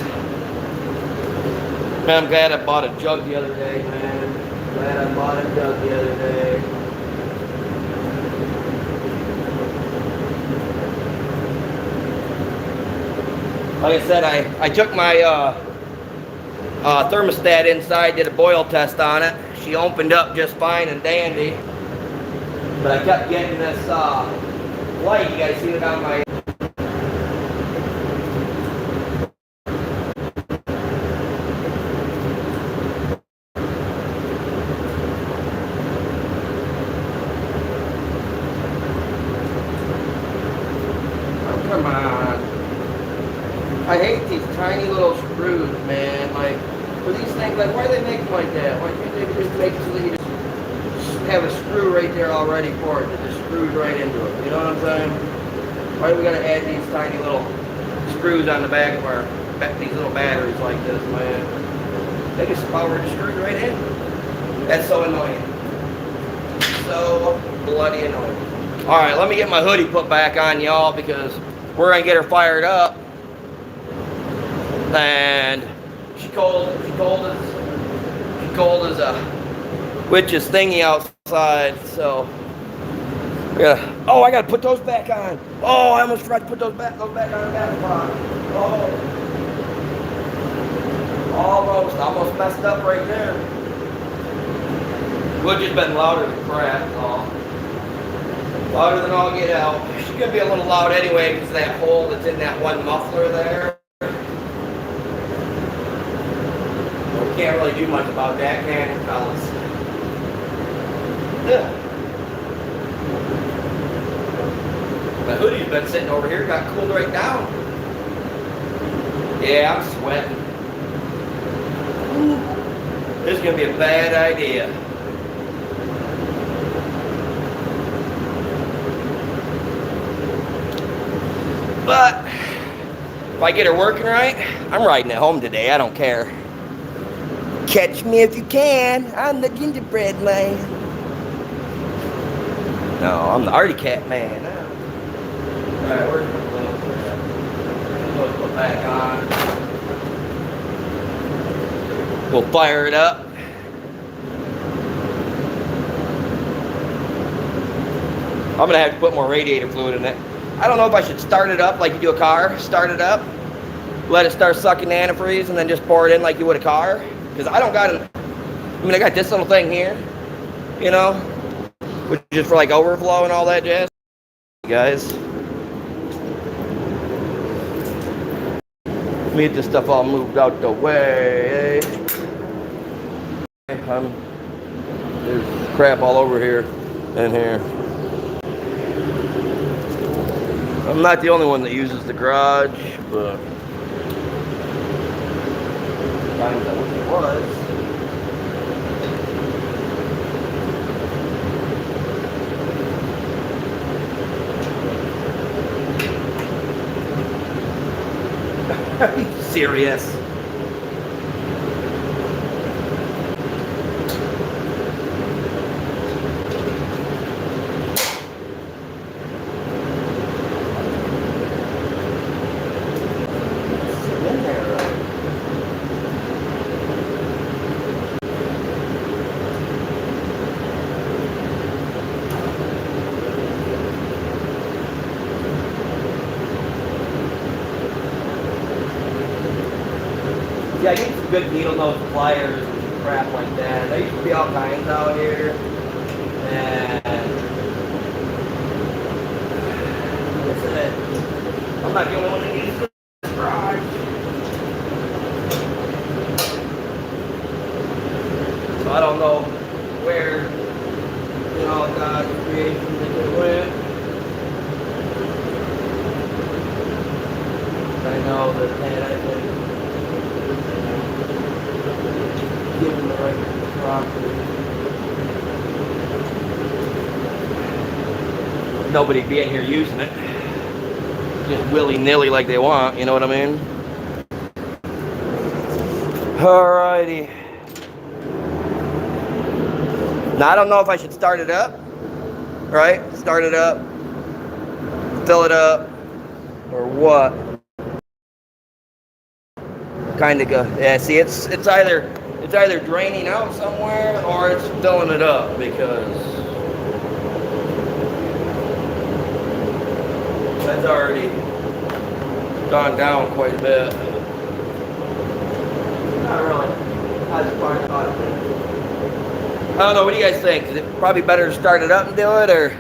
Man, I'm glad I bought a jug the other day, man. Glad I bought a jug the other day. Like I said, I took my thermostat inside, did a boil test on it. She opened up just fine and dandy. But I kept getting this light. You guys see it on my... Oh, come on. I hate these tiny little screws, man. Like, for these things, like, why do they make them like that? Why can't they just make it so that you just have a screw right there already for it that just screws right into it? You know what I'm saying? Why do we gotta add these tiny little screws on the back of our, these little batteries like this, man? They just power the screws right in. That's so annoying. So bloody annoying. Alright, let me get my hoodie put back on, y'all, because we're gonna get her fired up. And she cold as a witch's thingy outside, so yeah. Oh, I gotta put those back on. Oh, I almost forgot to put those back on the back box. Oh, almost messed up right there. Would just been louder than crap. Oh, louder than all get out. She's gonna be a little loud anyway because of that hole that's in that one muffler there. Can't really do much about that, can you, fellas? Yeah. My hoodie's been sitting over here, got cooled right down. Yeah, I'm sweating. This is gonna be a bad idea. But if I get her working right, I'm riding it home today. I don't care. Catch me if you can. I'm the gingerbread man. No, I'm the Artic Cat man. Alright, where's my clothes? Put back on. We'll fire it up. I'm gonna have to put more radiator fluid in it. I don't know if I should start it up like you do a car. Start it up, let it start sucking the antifreeze, and then just pour it in like you would a car. Because I don't got I got this little thing here, you know, which is for like overflow and all that jazz. Guys, let me get this stuff all moved out the way. There's crap all over here and here. I'm not the only one that uses the garage, but times I wish it was. Are you serious? Yeah, I need some good needle nose pliers and crap like that. There used to be all kinds out here. And that's it. I'm not the only one that uses this garage. So I don't know where, you know, God's creation they could went. I know that I think given the right property, nobody be in here using it just willy-nilly like they want, you know what I mean? Alrighty. Now I don't know if I should start it up, right? Start it up, fill it up, or what? Kind of go. Yeah, see, it's either draining out somewhere or it's filling it up, because that's already gone down quite a bit. Not really. I don't know. What do you guys think? Is it probably better to start it up and do it, or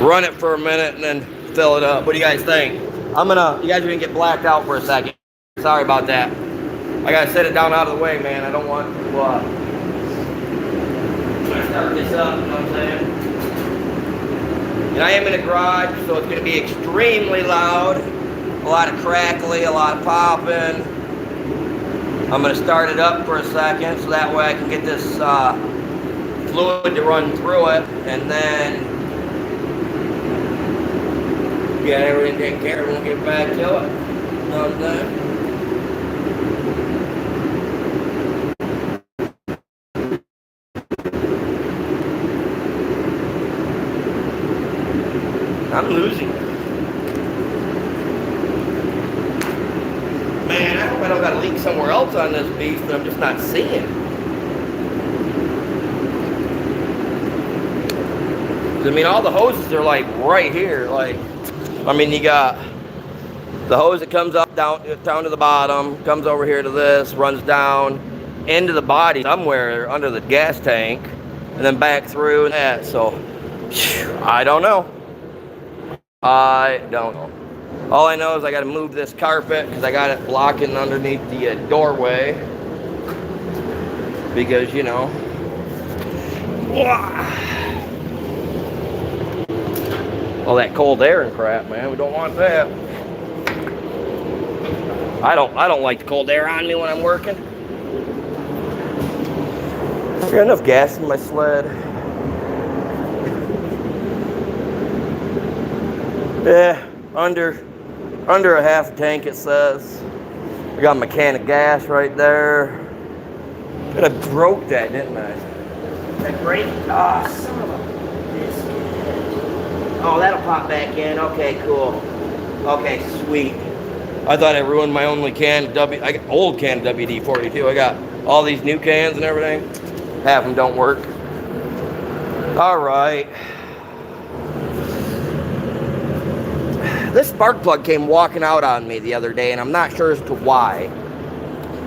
run it for a minute and then fill it up? What do you guys think? You guys are gonna get blacked out for a second. Sorry about that. I gotta set it down out of the way, man. I don't want to start this up, you know what I'm saying? And I am in a garage, so it's gonna be extremely loud. A lot of crackly, a lot of popping. I'm gonna start it up for a second, so that way I can get this fluid to run through it, and then get everything taken care of, we'll get back to it. You know what I'm saying? I'm losing. Man, I hope I don't got a leak somewhere else on this beast that I'm just not seeing. I mean, all the hoses are like right here. Like, I mean, you got the hose that comes up down to the bottom, comes over here to this, runs down into the body somewhere under the gas tank, and then back through and that. So, I don't know. I don't know. All I know is I got to move this carpet because I got it blocking underneath the doorway. Because, you know, all that cold air and crap, man. We don't want that. I don't like the cold air on me when I'm working. I got enough gas in my sled. Yeah, under a half tank, it says. I got my can of gas right there. But I broke that, didn't I? That break? Ah, son of a biscuit. Oh, that'll pop back in. Okay, cool. Okay, sweet. I thought I ruined my only old can WD-42. I got all these new cans and everything. Half of them don't work. All right. This spark plug came walking out on me the other day, and I'm not sure as to why.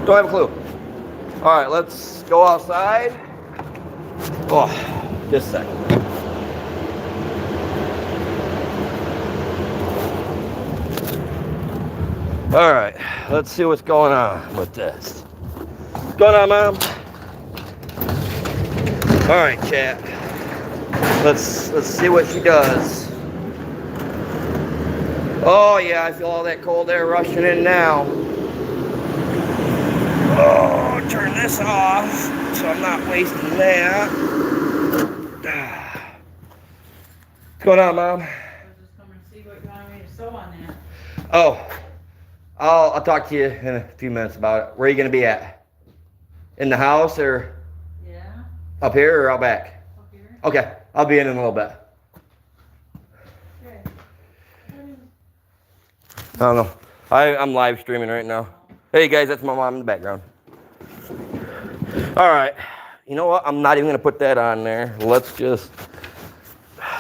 Don't have a clue. All right, let's go outside. Oh, just a second. All right, let's see what's going on with this. What's going on, Mom? All right, chat. Let's see what she does. Oh yeah, I feel all that cold air rushing in now. Oh, turn this off so I'm not wasting that. What's going on, Mom? I was just coming to see what you wanted me to sew on that. Oh, I'll talk to you in a few minutes about it. Where are you going to be at? In the house or Yeah, up here or out back? up here. Okay, I'll be in a little bit. Okay. I don't know. I'm live streaming right now. Hey guys, that's my mom in the background. All right. You know what? I'm not even going to put that on there. Let's just...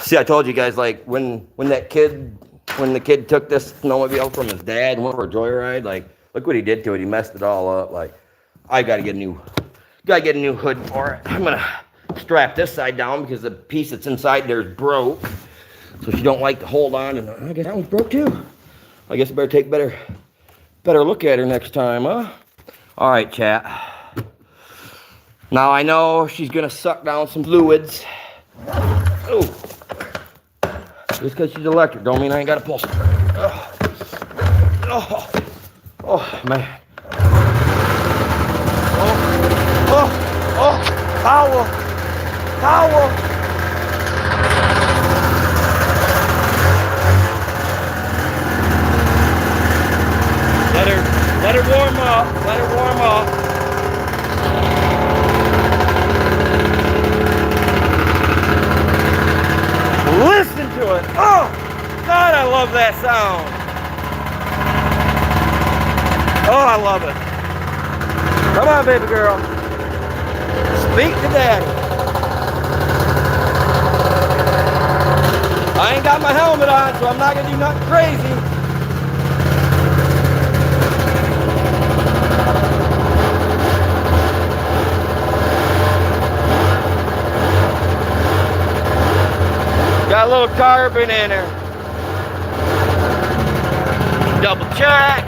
See, I told you guys, like, when the kid took this snowmobile from his dad and went for a joyride, like, look what he did to it. He messed it all up. Like, I got to get a new hood for it. I'm going to strap this side down because the piece that's inside there is broke. So she don't like to hold on, and I guess that one's broke too. I guess I better take better look at her next time, huh? All right, chat. Now I know she's gonna suck down some fluids. Oh, just because she's electric don't mean I ain't got a pulse. Oh man. Towel. Let her warm up. Listen to it. Oh, God, I love that sound. Oh, I love it. Come on, baby girl. Speak to daddy. I ain't got my helmet on, so I'm not going to do nothing crazy. Got a little carbon in her. Double check.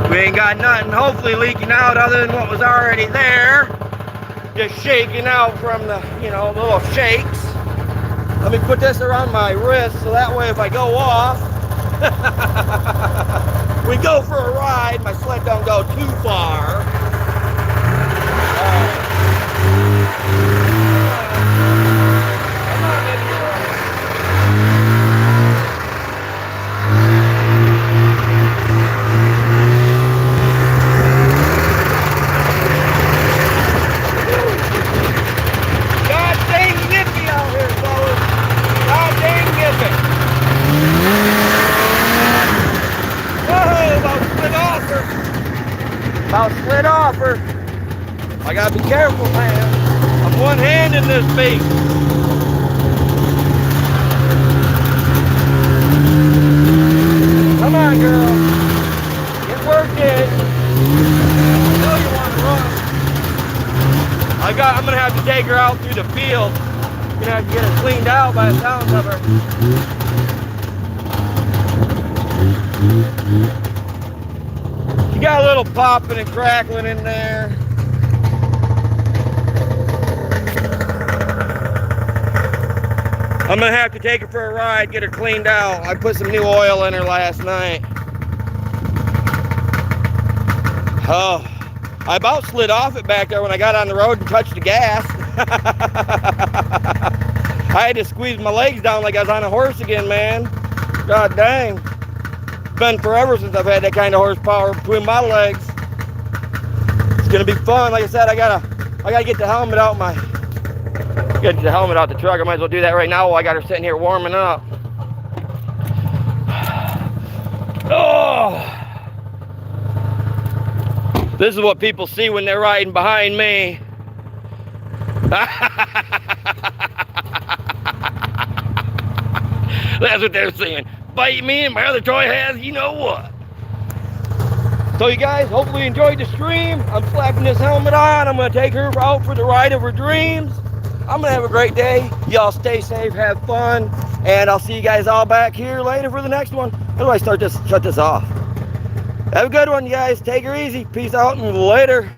We ain't got nothing hopefully leaking out other than what was already there. Just shaking out from the, the little shakes. Let me put this around my wrist so that way if I go off, we go for a ride, my sled don't go too far. About slid off her. I gotta be careful, man. I'm one-handing this beast. Come on, girl. Get working. I know you want to run. I'm gonna have to take her out through the field. I'm gonna have to get her cleaned out by the sounds of her. You got a little popping and crackling in there. I'm gonna have to take her for a ride, get her cleaned out. I put some new oil in her last night. Oh, I about slid off it back there when I got on the road and touched the gas. I had to squeeze my legs down like I was on a horse again, man. God dang. It's been forever since I've had that kind of horsepower between my legs. It's gonna be fun. Like I said, I gotta get the helmet out the truck. I might as well do that right now while I got her sitting here warming up. Oh! This is what people see when they're riding behind me. That's what they're saying. Bite me and my other toy has you know what. So you guys, hopefully you enjoyed the stream. I'm slapping this helmet on. I'm going to take her out for the ride of her dreams. I'm going to have a great day. Y'all stay safe, have fun, and I'll see you guys all back here later for the next one. How do I shut this off? Have a good one, you guys. Take her easy. Peace out and later.